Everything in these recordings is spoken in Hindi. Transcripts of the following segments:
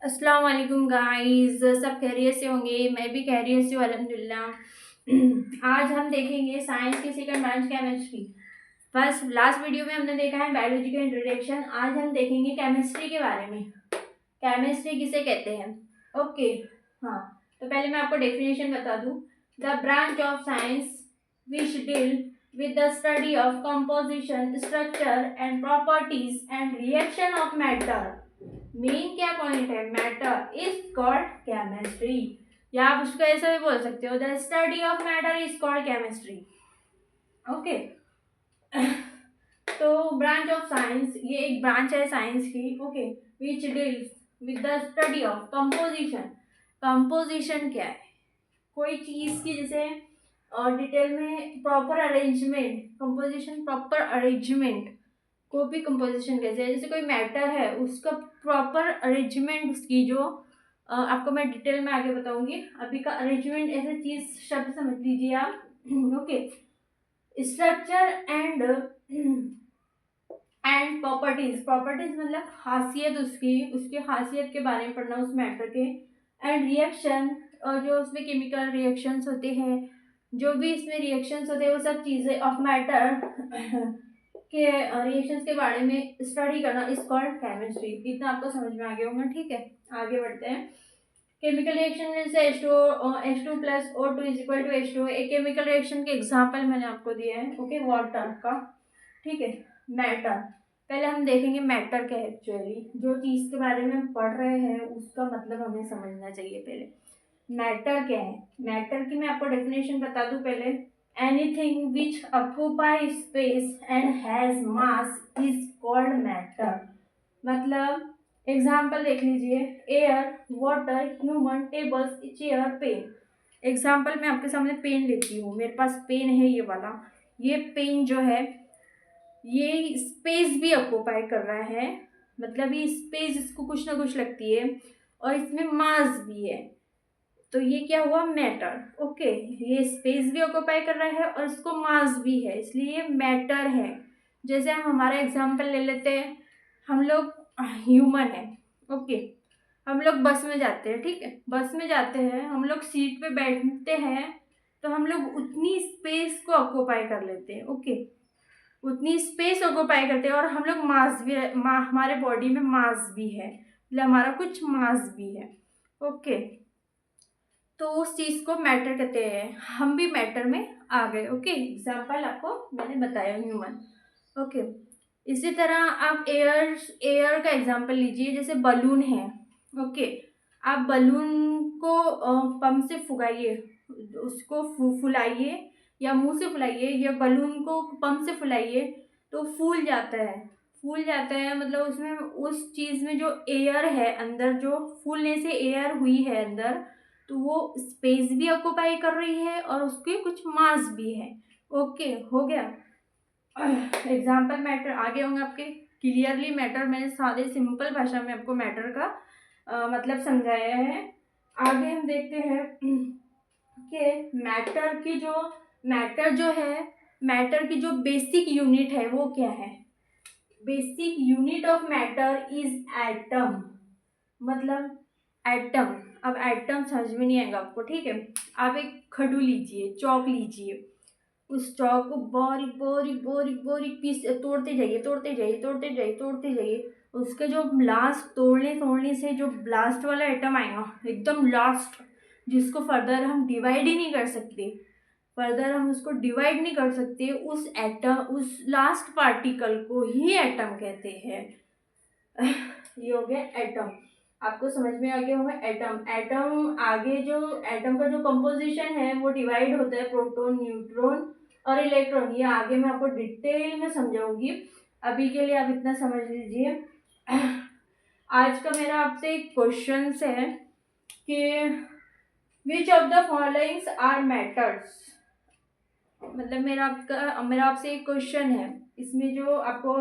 अस्सलाम वालेकुम गाइस, सब खैरियत से होंगे। मैं भी खैरियत से हूँ अल्हम्दुलिल्लाह। आज हम देखेंगे साइंस की second branch chemistry. First last video में हमने देखा है बायोलॉजी का इंट्रोडक्शन। आज हम देखेंगे केमिस्ट्री के बारे में। केमिस्ट्री किसे कहते हैं? ओके। हाँ, तो पहले मैं आपको डेफिनेशन बता दूँ। The branch of science which deal with the study of composition, structure and properties and reaction of matter। Main क्या पॉइंट है? मैटर इज कॉल्ड केमिस्ट्री, या आप उसको ऐसा भी बोल सकते हो, the study of matter is called chemistry. Okay. तो ब्रांच ऑफ साइंस, ये एक ब्रांच है साइंस की। Okay, which deals with the study of composition. Composition क्या है? कोई चीज की जैसे डिटेल में proper arrangement, composition proper arrangement को भी कंपोजिशन कैसे है। जैसे कोई मैटर है उसका प्रॉपर अरेंजमेंट, उसकी जो आपको मैं डिटेल में आगे बताऊंगी। अभी का अरेंजमेंट ऐसे चीज शब्द समझ लीजिए आप। Okay. Structure and properties. Properties मतलब खासियत, उसकी उसकी खासियत के बारे में पढ़ना उस मैटर के। एंड रिएक्शन, और जो उसमें केमिकल रिएक्शंस होते हैं, जो भी इसमें रिएक्शंस होते हैं वो सब चीज़ें ऑफ मैटर के रिएक्शंस के बारे में स्टडी करना इज कॉल्ड केमिस्ट्री। इतना आपको समझ में आ गया होगा। ठीक है, आगे बढ़ते हैं। केमिकल रिएक्शन जैसे H2 plus O2 is equal to H2। एक केमिकल रिएक्शन के एग्जाम्पल मैंने आपको दिए हैं। ओके, वाटर का। ठीक है। मैटर, पहले हम देखेंगे मैटर क्या है। एक्चुअली जो चीज़ के बारे में हम पढ़ रहे हैं उसका मतलब हमें समझना चाहिए। पहले मैटर क्या है? मैटर की मैं आपको डेफिनेशन बता दूं पहले। Anything which occupy space and has mass is called matter. मतलब एग्जाम्पल देख लीजिए, air, water, human, tables, chair, pen. Example मैं आपके सामने पेन लेती हूँ। मेरे पास पेन है ये वाला। ये पेन जो है ये स्पेस भी ऑक्यूपाई कर रहा है, मतलब ये स्पेस इसको कुछ ना कुछ लगती है, और इसमें मास भी है। तो ये क्या हुआ? मैटर। ओके, ये स्पेस भी ऑक्यूपाई कर रहा है और इसको मास भी है, इसलिए ये मैटर है। जैसे हम हमारा एग्जांपल ले लेते हैं। हम लोग ह्यूमन है। ओके, हम लोग बस में जाते हैं। ठीक है, बस में जाते हैं, हम लोग सीट पे बैठते हैं, तो हम लोग उतनी स्पेस को ऑक्यूपाई कर लेते हैं। ओके, उतनी स्पेस ऑक्यूपाई करते हैं, और हम लोग मास भी हमारे बॉडी में मास भी है, मतलब हमारा कुछ मास भी है। ओके, तो उस चीज़ को मैटर कहते हैं। हम भी मैटर में आ गए। ओके, एग्जाम्पल आपको मैंने बताया ह्यूमन। ओके, इसी तरह आप एयर का एग्जाम्पल लीजिए। जैसे बलून है। ओके, आप बलून को पंप से फुगाइए, उसको फुलाइए, या मुंह से फुलाइए, या बलून को पंप से फुलाइए, तो फूल जाता है। फूल जाता है मतलब उसमें, उस चीज़ में जो एयर है अंदर, जो फूलने से एयर हुई है अंदर, तो वो स्पेस भी ऑक्यूपाई कर रही है और उसके कुछ मास भी है। ओके, हो गया। एग्जाम्पल मैटर आगे होंगे आपके क्लियरली। मैटर मैंने सादे सिंपल भाषा में आपको मैटर का मतलब समझाया है। आगे हम देखते हैं कि मैटर जो है, मैटर की जो बेसिक यूनिट है वो क्या है। Basic unit of matter is atom. मतलब एटम। अब एटम समझ में नहीं आएगा आपको। ठीक है, आप एक खडू लीजिए, चौक लीजिए, उस चौक को बारीक बारीक बारीक बारीक पीस तोड़ते जाइए, तोड़ते जाइए, तोड़ते जाइए, तोड़ते जाइए। उसके जो लास्ट तोड़ने तोड़ने से जो लास्ट वाला आइटम आएगा, एकदम लास्ट, जिसको फर्दर हम डिवाइड ही नहीं कर सकते, फर्दर हम उसको डिवाइड नहीं कर सकते, उस एटम, उस लास्ट पार्टिकल को ही एटम कहते हैं। ये हो गया एटम। आपको समझ में आ गया होगा एटम। एटम आगे जो एटम का जो कंपोजिशन है वो डिवाइड होता है प्रोटॉन, न्यूट्रॉन और इलेक्ट्रॉन। ये आगे मैं आपको डिटेल में समझाऊंगी। अभी के लिए आप इतना समझ लीजिए। आज का मेरा आपसे एक क्वेश्चन है कि which of the followings are matters. मतलब मेरा आपसे एक क्वेश्चन है, इसमें जो आपको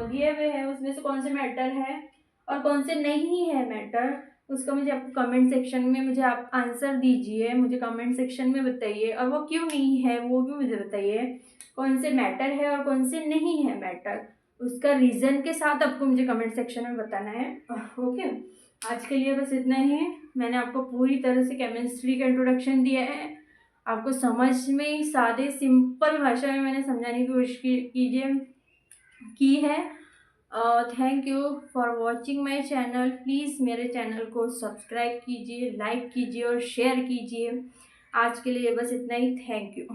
दिए हुए हैं उसमें से कौन से मैटर है और कौन से नहीं है मैटर, उसका मुझे आपको कमेंट सेक्शन में मुझे आप आंसर दीजिए। मुझे कमेंट सेक्शन में बताइए, और वो क्यों नहीं है वो भी मुझे बताइए। कौन से मैटर है और कौन से नहीं है मैटर, उसका रीज़न के साथ आपको मुझे कमेंट सेक्शन में बताना है। ओके, आज के लिए बस इतना ही है। मैंने आपको पूरी तरह से केमिस्ट्री का इंट्रोडक्शन दिया है, आपको समझ में सादे सिंपल भाषा में मैंने समझाने की कोशिश की है। Thank you for watching my channel. Please मेरे चैनल को सब्सक्राइब कीजिए, लाइक कीजिए और शेयर कीजिए। आज के लिए बस इतना ही। Thank you.